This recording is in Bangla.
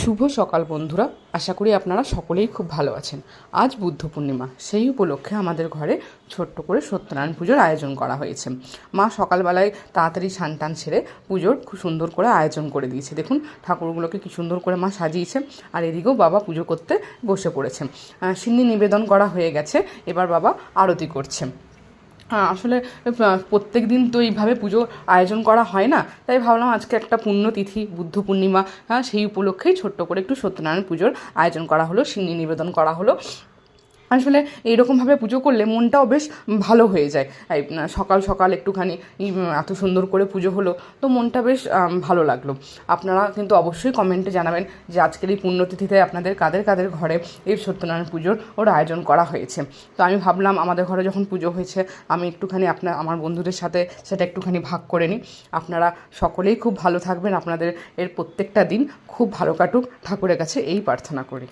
শুভ সকাল বন্ধুরা, আশা করি আপনারা সকলেই খুব ভালো আছেন। আজ বুদ্ধ পূর্ণিমা, সেই উপলক্ষে আমাদের ঘরে ছোট্ট করে সত্যনারায়ণ পুজোর আয়োজন করা হয়েছে। মা সকালবেলায় তাড়াতাড়ি স্নান টান সেরে পুজোর খুব সুন্দর করে আয়োজন করে দিয়েছে। দেখুন ঠাকুরগুলোকে কি সুন্দর করে মা সাজিয়েছে। আর এদিকেও বাবা পুজো করতে বসে পড়েছে। সিন্নি নিবেদন করা হয়ে গেছে, এবার বাবা আরতি করছে। আসলে প্রত্যেক দিন তো এইভাবে পুজোর আয়োজন করা হয় না, তাই ভাবলাম আজকে একটা পুণ্যতিথি বুদ্ধ পূর্ণিমা, সেই উপলক্ষেই ছোট্ট করে একটু সত্যনারায়ণ পুজোর আয়োজন করা হলো, সিন্নি নিবেদন করা হলো। আসলে এইরকমভাবে পুজো করলে মনটাও বেশ ভালো হয়ে যায়। এই সকাল সকাল একটুখানি এত সুন্দর করে পুজো হলো, তো মনটা বেশ ভালো লাগলো। আপনারা কিন্তু অবশ্যই কমেন্টে জানাবেন যে আজকের এই পুণ্যতিথিতে আপনাদের কাদের কাদের ঘরে এই সত্যনারায়ণ পুজোর আয়োজন করা হয়েছে। তো আমি ভাবলাম আমাদের ঘরে যখন পুজো হয়েছে, আমি একটুখানি আমার বন্ধুদের সাথে সেটা একটুখানি ভাগ করে নিই। আপনারা সকলেই খুব ভালো থাকবেন, আপনাদের এর প্রত্যেকটা দিন খুব ভালো কাটুক, ঠাকুরের কাছে এই প্রার্থনা করি।